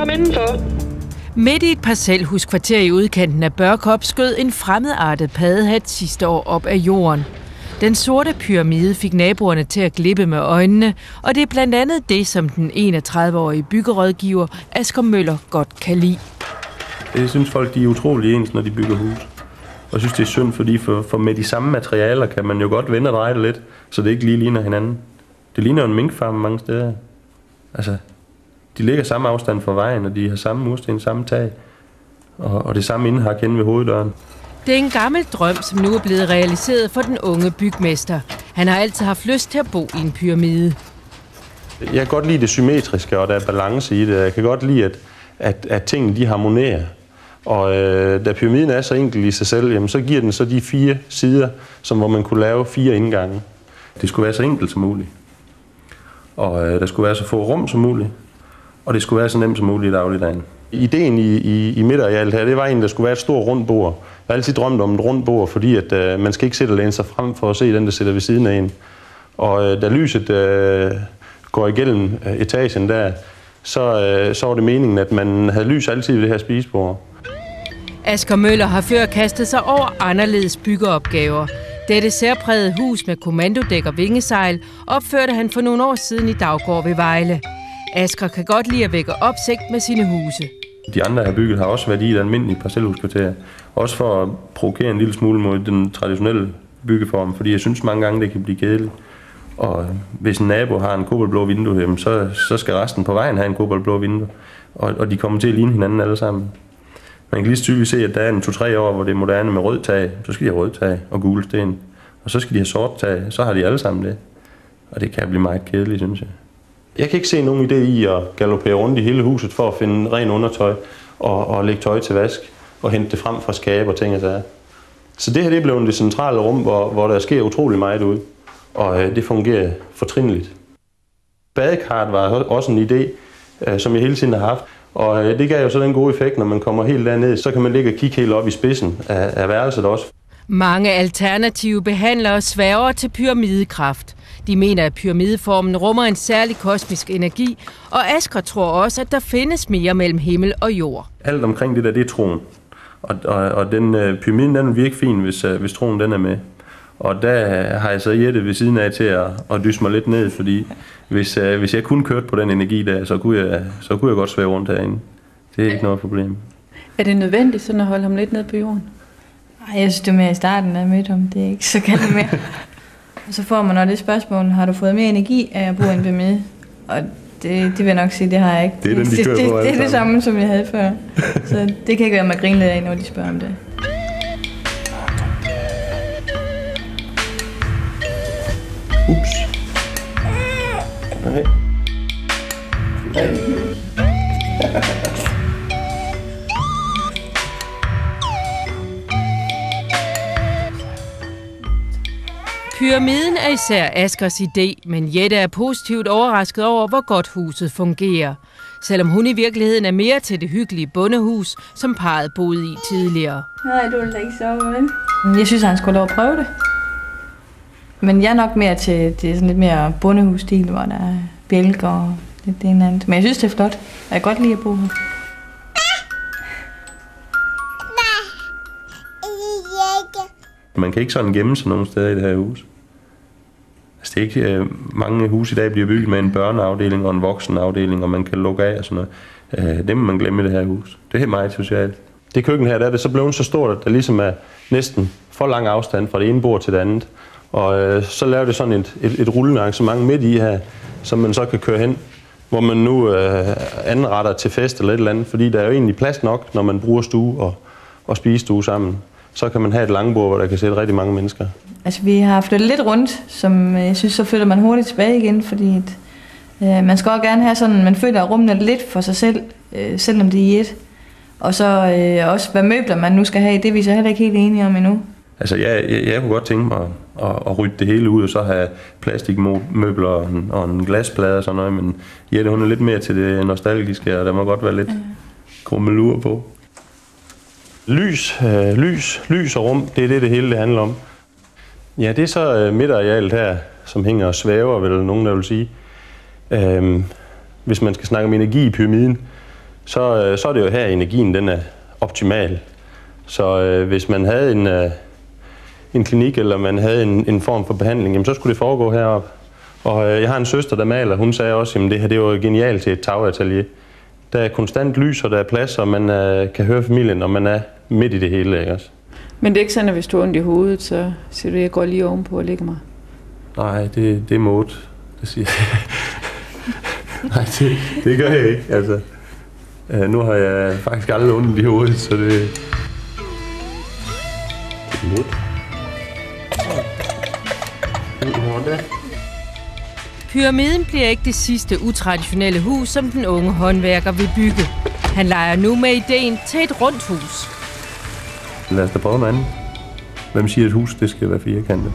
kom indenfor. Midt i et parcelhuskvarter i udkanten af Børkop skød en fremmedartet paddehat sidste år op af jorden. Den sorte pyramide fik naboerne til at glippe med øjnene, og det er blandt andet det, som den 31-årige byggerådgiver Asger Møller godt kan lide. Jeg synes folk, de er utrolig ens, når de bygger hus. Og jeg synes, det er synd, fordi for med de samme materialer kan man jo godt vende og dreje det lidt, så det ikke lige ligner hinanden. Det ligner jo en minkfarm mange steder. Altså, de ligger samme afstand fra vejen, og de har samme mursten, samme tag. Og det samme indhak inde ved hoveddøren. Det er en gammel drøm, som nu er blevet realiseret for den unge bygmester. Han har altid haft lyst til at bo i en pyramide. Jeg kan godt lide det symmetriske, og der er balance i det. Jeg kan godt lide, at tingene de harmonerer. Og da pyramiden er så enkel i sig selv, jamen, så giver den så de 4 sider, hvor man kunne lave 4 indgange. Det skulle være så enkelt som muligt. Og der skulle være så få rum som muligt. Og det skulle være så nemt som muligt i dagligdagen. Ideen i midtarealet her, det var egentlig, der skulle være et stort rundt bord. Jeg har altid drømt om et rundt bord, fordi at, man skal ikke sidde og læne sig frem for at se den, der sidder ved siden af en. Og da lyset går igennem etagen der, så var det meningen, at man havde lys altid ved det her spisebord. Asger Møller har før kastet sig over anderledes byggeopgaver. Dette særprægede hus med kommandodæk og vingesejl opførte han for nogle år siden i Daggård ved Vejle. Asger kan godt lide at vække opsigt med sine huse. De andre, jeg har bygget, har også været i et almindeligt parcelhuskvarter. Også for at provokere en lille smule mod den traditionelle byggeform, fordi jeg synes mange gange, det kan blive kedeligt. Og hvis en nabo har en kobaltblå vindue, så skal resten på vejen have en kobaltblå vindue. Og de kommer til at ligne hinanden alle sammen. Man kan lige tydeligt se, at der er en 2-3 år, hvor det er moderne med rød tag. Så skal de have rød tag og gule sten. Og så skal de have sort tag. Så har de alle sammen det. Og det kan blive meget kedeligt, synes jeg. Jeg kan ikke se nogen idé i at galopere rundt i hele huset for at finde ren undertøj og lægge tøj til vask og hente det frem fra skab og ting og sager. Så det her det er blevet det centrale rum, hvor der sker utrolig meget ud. Og det fungerer fortrinligt. Badekarret var også en idé, som jeg hele tiden har haft. Og det gav jo så den gode effekt, når man kommer helt derned, så kan man ligge og kigge helt op i spidsen af værelset også. Mange alternative behandlere sværger til pyramidekræft. De mener, at pyramideformen rummer en særlig kosmisk energi, og Asger tror også, at der findes mere mellem himmel og jord. Alt omkring det der, det er troen. Og den pyramiden, den virker fin, hvis troen den er med. Og der har jeg så Jette ved siden af til at dysse mig lidt ned, fordi hvis jeg kun kørte på den energi der, så kunne jeg godt svæve rundt herinde. Det er ikke noget problem. Er det nødvendigt sådan at holde ham lidt ned på jorden? Nej, jeg synes det med i starten af mødte ham, det er ikke så galt mere. Og så får man også det spørgsmål, har du fået mere energi af at bo i en pyramide? Og det vil jeg nok sige, det har jeg ikke. Det er den, de kører på det er det samme, som jeg havde før. Så det kan ikke være med at grine lidt af, når de spørger om det. Ups. Okay. Pyramiden er især Asgers idé, men Jette er positivt overrasket over, hvor godt huset fungerer. Selvom hun i virkeligheden er mere til det hyggelige bondehus, som parret boede i tidligere. Nej, du vil da ikke sove, vel? Jeg synes, han skulle lov at prøve det. Men jeg er nok mere til det sådan lidt mere bondehus-stil, hvor der er bjælker og lidt det ene andet. Men jeg synes, det er flot. Jeg kan godt lide at bo her. Man kan ikke sådan gemme sig nogen steder i det her hus. Altså, det er ikke, mange huse i dag bliver bygget med en børneafdeling og en voksenafdeling, og man kan lukke af og sådan noget. Det må man glemme i det her hus. Det er meget socialt. Det køkken her, der er det så blevet så stort, at der ligesom er næsten for lang afstand fra det ene bord til det andet. Og så laver det sådan et rullende arrangement midt i her, som man så kan køre hen, hvor man nu anretter til fest eller et eller andet, fordi der er jo egentlig plads nok, når man bruger stue og spisestue sammen. Så kan man have et langbord, hvor der kan sætte rigtig mange mennesker. Altså, vi har flyttet lidt rundt, som jeg synes, så flytter man hurtigt tilbage igen, fordi man skal også gerne have sådan, man føler rummene lidt for sig selv, selvom det er i et. Og så også, hvad møbler man nu skal have, det er vi så heller ikke helt enige om endnu. Altså, jeg kunne godt tænke mig at rydde det hele ud, og så have plastikmøbler og en glasplade og sådan noget, men Jette, hun er lidt mere til det nostalgiske, og der må godt være lidt krummelur på. Lys og rum, det er det hele det handler om. Ja, det er så midtarealet her, som hænger og svæver, vel nogen der vil sige. Hvis man skal snakke om energi i pyramiden, så er det jo her, energien den er optimal. Så hvis man havde en klinik, eller man havde en form for behandling, jamen, så skulle det foregå heroppe. Og jeg har en søster, der maler. Hun sagde også, at det her det var genialt til et tagatelier. Der er konstant lys, og der er plads, og man kan høre familien, når man er midt i det hele. Ikke også? Men det er ikke sådan, at hvis du er ondt i hovedet, så siger du, at jeg går lige ovenpå og lægger mig? Nej, det er mode. Det siger jeg. Nej, det gør jeg ikke. Altså, nu har jeg faktisk aldrig ondt i hovedet, så det er mode. Pyramiden bliver ikke det sidste utraditionelle hus, som den unge håndværker vil bygge. Han leger nu med ideen til et rundt hus. Lad os da prøve noget andet. Hvem siger, at et hus det skal være firkantet?